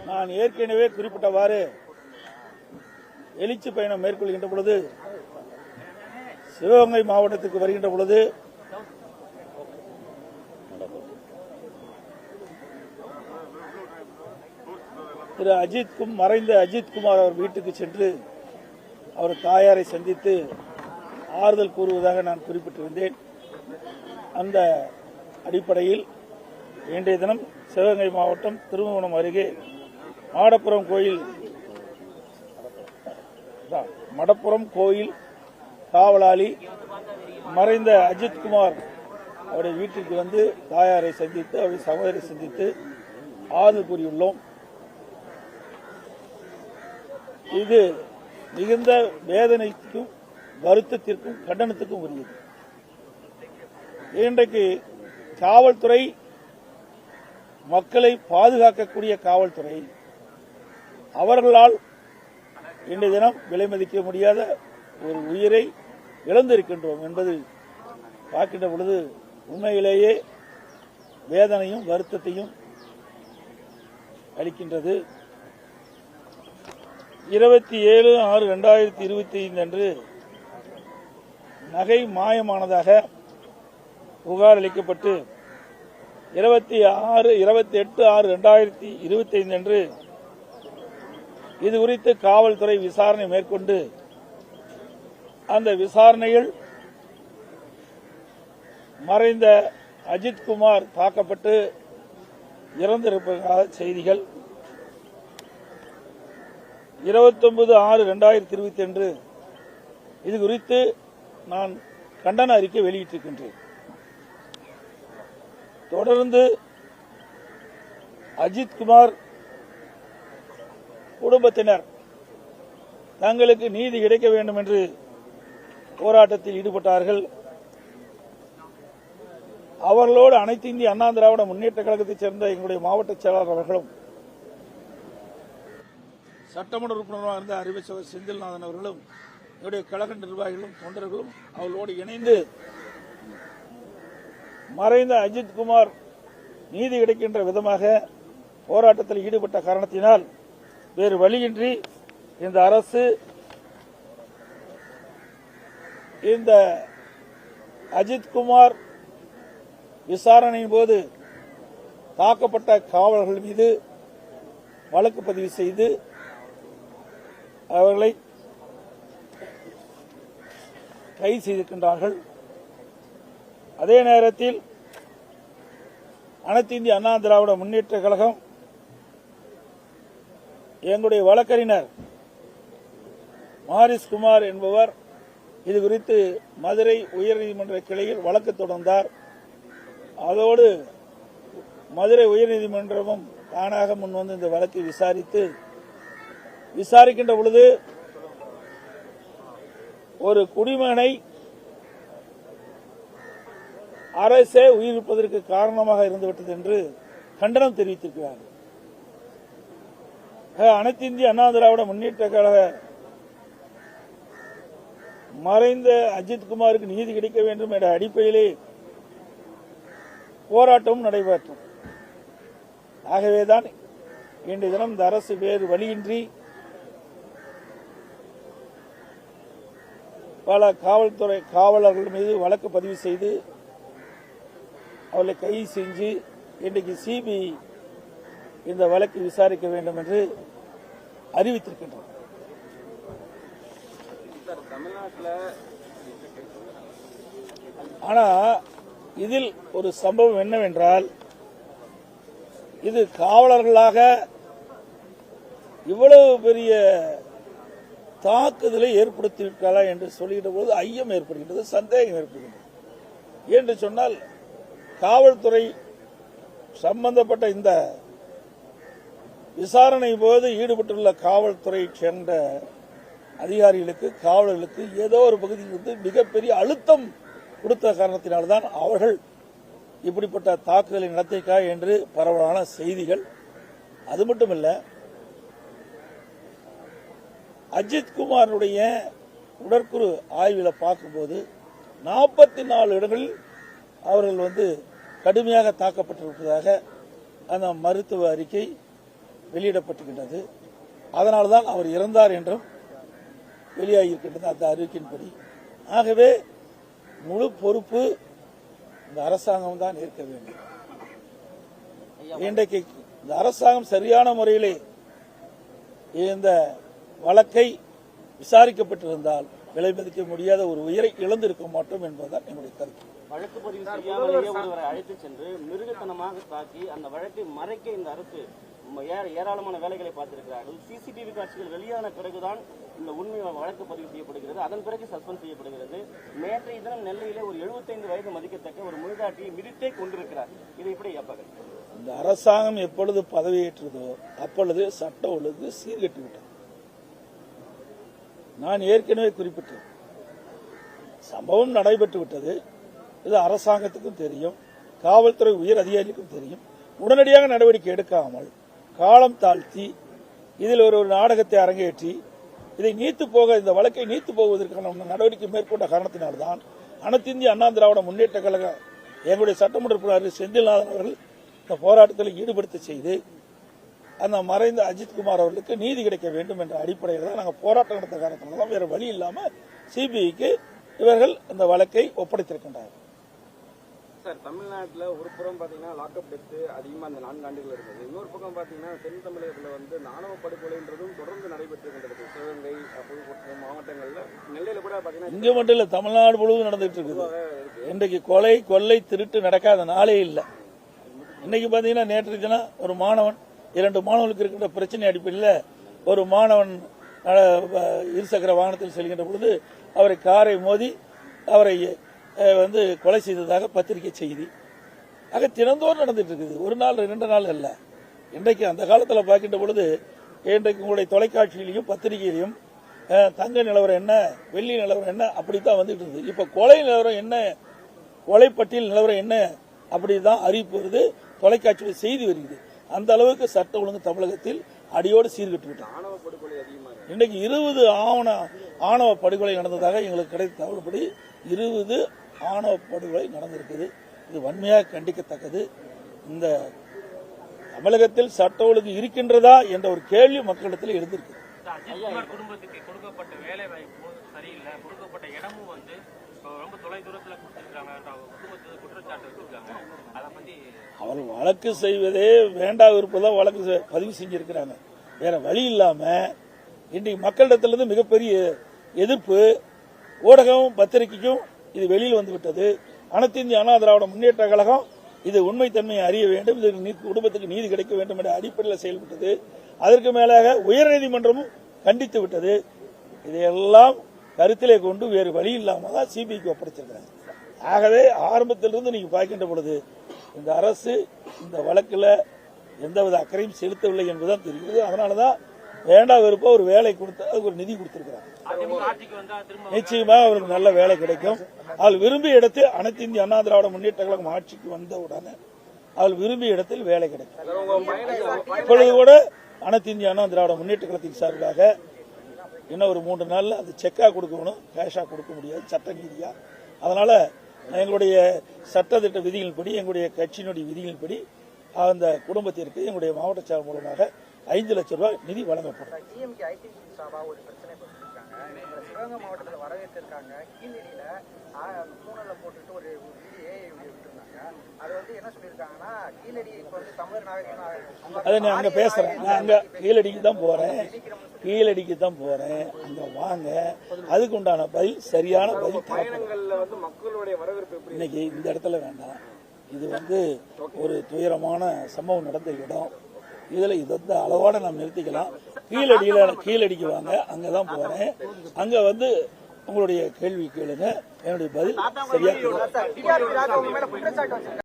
நான் ஏற்கனவே குறிப்பிட்டவாறு எழுச்சி பயணம் மேற்கொள்கின்ற பொழுது சிவகங்கை மாவட்டத்திற்கு வருகின்ற பொழுது மறைந்த அஜித்குமார் அவர் வீட்டுக்கு சென்று அவர் தாயாரை சந்தித்து ஆறுதல் கூறுவதாக நான் குறிப்பிட்டிருந்தேன். அந்த அடிப்படையில் இன்றைய தினம் சிவகங்கை மாவட்டம் திருமணம் அருகே மடப்புறம் கோயில் காவலாளி மறைந்த அஜித்குமார் அவருடைய வீட்டிற்கு வந்து தாயாரை சந்தித்து அவருடைய சகோதரை சந்தித்து ஆறுதல் கூறியுள்ளோம். இது மிகுந்த வேதனைக்கும் வருத்தத்திற்கும் கண்டனத்துக்கும் உரியது. இன்றைக்கு காவல்துறை மக்களை பாதுகாக்கக்கூடிய காவல்துறை அவர்களால் இன்றைய தினம் விலை மதிக்க முடியாத ஒரு உயிரை இழந்திருக்கின்றோம் என்பது பார்க்கின்ற பொழுது உண்மையிலேயே வேதனையும் வருத்தத்தையும் அளிக்கின்றது. 27/6/2025 அன்று நகை மாயமானதாக புகார் அளிக்கப்பட்டு 28/6/2025 அன்று இது குறித்து காவல்துறை விசாரணை மேற்கொண்டு அந்த விசாரணையில் மறைந்த அஜித்குமார் தாக்கப்பட்டு இறந்திருப்பதாக செய்திகள் 29/6/2025 இது குறித்து நான் கண்டன அறிக்கை வெளியிட்டிருக்கின்றேன். தொடர்ந்து அஜித்குமார் குடும்பத்தினர் தங்களுக்கு நீதி கிடைக்க வேண்டும் என்று போராட்டத்தில் ஈடுபட்டார்கள். அவர்களோடு அனைத்து இந்திய அண்ணா திராவிட முன்னேற்ற கழகத்தைச் சேர்ந்த எங்களுடைய மாவட்ட செயலாளர் அவர்களும் சட்டமன்ற உறுப்பினராக இருந்த அறிவிச்சவர் செந்தில்நாதன் அவர்களும் என்னுடைய கழக நிர்வாகிகளும் தொண்டர்களும் அவர்களோடு இணைந்து மறைந்த அஜித்குமார் நீதி கிடைக்கின்ற விதமாக போராட்டத்தில் ஈடுபட்ட காரணத்தினால் வேறு வழியின்றி இந்த அரசு இந்த அஜித்குமார் விசாரணையின் போது தாக்கப்பட்ட காவலர்கள் மீது வழக்கு பதிவு செய்து அவர்களை கைது செய்திருக்கின்றார்கள். அதே நேரத்தில் அனைத்து இந்திய அண்ணா திராவிட முன்னேற்ற கழகம் எங்களுடைய வழக்கறிஞர் மாரிஸ்குமார் என்பவர் இது குறித்து மதுரை உயர்நீதிமன்ற கிளையில் வழக்கு தொடர்ந்தார். அதோடு மதுரை உயர்நீதிமன்றமும் தானாக முன்வந்து இந்த வழக்கை விசாரிக்கின்ற பொழுது ஒரு குடிமகனை அரசே உயிரிழப்பதற்கு காரணமாக இருந்துவிட்டது என்று கண்டனம் தெரிவித்திருக்கிறார். அனைத்து இந்திய அண்ணா திராவிட முன்னேற்ற கழக மறைந்த அஜித்குமாருக்கு நீதி கிடைக்க வேண்டும் என்ற அடிப்படையிலே போராட்டமும் நடைபெற்றும். ஆகவேதான் இன்றைய தினம் இந்த அரசு வேறு வழியின்றி பல காவல்துறை காவலர்கள் மீது வழக்கு பதிவு செய்து அவர்களை கைது செஞ்சு இன்றைக்கு சிபிஐ இந்த வழக்கை விசாரிக்க வேண்டும் என்று அறிவித்திருக்கின்றனர். ஆனா இதில் ஒரு சம்பவம் என்னவென்றால், இது காவலர்களாக இவ்வளவு பெரிய தாக்குதலை ஏற்படுத்தியிருக்கலாம் என்று சொல்லுகின்ற போது ஐயம் ஏற்படுகின்றது, சந்தேகம் ஏற்படுகின்றது. என்று சொன்னால் காவல்துறை சம்பந்தப்பட்ட இந்த விசாரணை போது ஈடுபட்டுள்ள காவல்துறை சேர்ந்த அதிகாரிகளுக்கு காவலர்களுக்கு ஏதோ ஒரு பகுதியிலிருந்து மிகப்பெரிய அழுத்தம் கொடுத்த காரணத்தினால்தான் அவர்கள் இப்படிப்பட்ட தாக்குதலை நடத்தியிருக்கா என்று பரவலான செய்திகள். அது மட்டுமல்ல, அஜித்குமாருடைய உடற்குறு ஆய்வில் பார்க்கும்போது 44 இடங்களில் அவர்கள் கடுமையாக தாக்கப்பட்டிருப்பதாக அந்த மருத்துவ அறிக்கை வெளியிடப்பட்டிருக்கின்றது. அதனால்தான் அவர் இறந்தார் என்றும் வெளியாகியிருக்கின்றது அந்த அறிவிக்கையின்படி. ஆகவே முழு பொறுப்பு இந்த அரசாங்கம் தான் ஏற்க வேண்டும். இன்றைக்கு இந்த அரசாங்கம் சரியான முறையிலே இந்த வழக்கை விசாரிக்கப்பட்டிருந்தால் விலை மதிக்க முடியாத ஒரு உயிரை இழந்திருக்க மாட்டோம் என்பதுதான் என்னுடைய கருத்து. வழக்கு பதிவு செய்யாமலேயே ஒருவரை அழைத்து சென்று மிருகத்தனமாக தாக்கி அந்த வழக்கை மறைக்க இந்த அரசு ஏராளமான வேலைகளை பார்த்திருக்கிறார்கள். சிசிடிவி காட்சிகள் வெளியான பிறகுதான் இந்த உண்மை வழக்கு பதிவு செய்யப்படுகிறது. அதன் பிறகு சஸ்பெண்ட் செய்யப்படுகிறது. நேற்றைய தினம் நெல்லையிலே ஒரு 75 வயது மதிக்கத்தக்க ஒரு மூதாட்டியை மிதித்தே கொண்டிருக்கிறார். இதை எப்படி ஐயப்பார்கள்? இந்த அரசாங்கம் எப்பொழுது பதவியேற்றதோ அப்பொழுது சட்ட ஒழுங்கு சீர்கெட்டு விட்டது. நான் ஏற்கனவே குறிப்பிட்டேன், சம்பவம் நடைபெற்று விட்டது. இது அரசாங்கத்துக்கும் தெரியும், காவல்துறை உயர் அதிகாரிகளுக்கும் தெரியும். உடனடியாக நடவடிக்கை எடுக்காமல் காலம் தாழ்த்தி இதில் ஒரு நாடகத்தை அரங்கேற்றி இதை நீத்து போக, இந்த வழக்கை நீத்து போவதற்கான நடவடிக்கை மேற்கொண்ட காரணத்தினால்தான் அனைத்து இந்திய அண்ணா திராவிட முன்னேற்ற கழக எங்களுடைய சட்டமன்ற உறுப்பினர் செந்தில்நாதன் அவர்கள் இந்த போராட்டத்தில் ஈடுபடுத்த செய்து அந்த மறைந்த அஜித்குமார் அவர்களுக்கு நீதி கிடைக்க வேண்டும் என்ற அடிப்படையில் தான் நாங்கள் போராட்டம் நடத்த காரணத்தினால தான் வேற வழி இல்லாமல் சிபிஐக்கு இவர்கள் இந்த வழக்கை ஒப்படைத்திருக்கின்றார்கள். சார், தமிழ்நாட்டில் ஒரு புறம் பார்த்தீங்கன்னா லாக்அப் டெத்து அதிகமாக அந்த 4 ஆண்டுகள் இருந்தது. இன்னொரு பக்கம் பார்த்தீங்கன்னா தென் தமிழகத்தில் ஆணவ படுகொலைன்றதும் தொடர்ந்து நடைபெற்றிருக்கின்றது. சிவகங்கை, புதுக்கோட்டை மாவட்டங்களில், நெல்லையில் கூட பார்த்தீங்கன்னா இங்கே மட்டும் இல்லை, தமிழ்நாடு முழுவதும் நடந்துட்டு இருக்குது. இன்றைக்கு கொலை, கொள்ளை, திருட்டு நடக்காத நாளே இல்லை. இன்னைக்கு பார்த்தீங்கன்னா நேற்று தினம் ஒரு மாணவன், 2 மாணவர்களுக்கு இருக்கின்ற பிரச்சனை அடிப்படையில் ஒரு மாணவன் இருசக்கர வாகனத்தில் செல்கின்ற பொழுது அவரை காரை மோதி அவரை கொலை செய்ததாக பத்திரிகை செய்தி. ஆக தினந்தோறும் நடந்துட்டு இருக்குது. ஒரு நாள் 2 நாள் அல்ல. இன்றைக்கு அந்த காலத்தில் பார்க்கின்ற பொழுது இன்றைக்கு உங்களுடைய தொலைக்காட்சியிலையும் பத்திரிகையிலையும் தங்க நிலவரம் என்ன, வெள்ளி நிலவரம் என்ன, அப்படித்தான் வந்துட்டு இருக்குது. இப்ப கொலை நிலவரம் என்ன, கொலை பட்டியல் நிலவரம் என்ன, அப்படிதான் அறிவிப்பு வருது, தொலைக்காட்சியில் செய்தி வருகிறது. அந்த அளவுக்கு சட்ட ஒழுங்கு தமிழகத்தில் அடியோடு சீர்கட்டு விட்டார். இன்னைக்கு 20 ஆணவ படுகொலை நடந்ததாக எங்களுக்கு கிடைத்த தகவல்படி 20 ஆணவ படுகொலை நடந்திருக்குது. இது வன்மையாக கண்டிக்கத்தக்கது. இந்த தமிழகத்தில் சட்ட ஒழுங்கு இருக்கின்றதா என்ற ஒரு கேள்வி மக்களிடத்தில் எழுந்திருக்கு. குடும்பத்துக்கு கொடுக்கப்பட்ட வேலை வாய்ப்பு சரியில்லை, கொடுக்கப்பட்ட இடமும் ரொம்ப தொலைதூரத்தில் கொடுத்திருக்காங்க, குற்றச்சாட்டு வச்சிருக்காங்க. அதை பத்தி அவர் வழக்கு செய்வதே வேண்டா விருப்பதான் வழக்கு பதிவு செஞ்சிருக்கிறாங்க. வேற வழி இல்லாம இன்றைக்கு மக்களிடத்திலிருந்து மிகப்பெரிய எதிர்ப்பு, ஊடகம் பத்திரிகைக்கும் இது வெளியில் வந்துவிட்டது. அனைத்து இந்திய அண்ணா திராவிட முன்னேற்ற கழகம் இது உண்மைத்தன்மையை அறிய வேண்டும், இது குடும்பத்துக்கு நீதி கிடைக்க வேண்டும் என்ற அடிப்படையில் செயல்பட்டது. அதற்கு மேலாக உயர்நீதிமன்றமும் கண்டித்து விட்டது. இதையெல்லாம் கருத்திலே கொண்டு வேறு வழி இல்லாம தான் சிபிஐக்கு ஒப்படைச்சிருக்கிறாங்க. ஆகவே ஆரம்பத்திலிருந்து நீங்க பார்க்கின்ற பொழுது இந்த அரசு இந்த வழக்கில் எந்தவித அக்கறையும் செலுத்தவில்லை என்பதுதான் தெரிகிறது. அதனாலதான் வேண்டா விருப்பம் ஒரு வேலை கொடுத்து அதுக்கு ஒரு நிதி கொடுத்திருக்கிறாங்க. நிச்சயமாக அவருக்கு நல்ல வேலை கிடைக்கும். அவள் விரும்பிய இடத்தில் அனைத்து இந்திய அண்ணா திராவிட முன்னேற்ற கழகம் ஆட்சிக்கு வந்த உடனே அவள் விரும்பிய இடத்தில் வேலை கிடைக்கும். இப்பொழுது கூட அனைத்து இந்திய அண்ணா திராவிட முன்னேற்ற கழகத்தின் சார்பாக இன்னும் ஒரு 3 நாள்ல அது செக்கா கொடுக்கணும், கேஷா கொடுக்க முடியாது சட்ட நீதியா. அதனால எங்களுடைய சட்டத்திட்ட விதிகளின்படி, எங்களுடைய கட்சியினுடைய விதிகளின்படி அந்த குடும்பத்திற்கு எங்களுடைய மாவட்ட செயலர் மூலமாக 5 லட்சம் ரூபாய் நிதி வழங்கப்படும். சிவகங்கை மாவட்டத்தில் வரவேற்றிருக்காங்க. கீழடியில பூனல போட்டுட்டு ஒரு விட்டுருந்தாங்க. அது என்ன சொல்லியிருக்காங்கன்னா, கீழடி இப்ப தமிழர் நாகரிகம். அதை நான் அங்க பேசுறேன், நான் அங்க கீழடிக்கு தான் போறேன், அங்க வாங்க, அதுக்கு உண்டான பதில், சரியான பதில். இன்னைக்கு இந்த இடத்துல வேண்டாம். இது ஒரு துயரமான சம்பவம் நடந்த இடம். இதுல இதை அளவோட நாம் நிறுத்திக்கலாம். கீழடிக்கு வாங்க, அங்கதான் போறேன். அங்க உங்களுடைய கேள்வி கேளுங்க, என்னுடைய பதில் சரியா.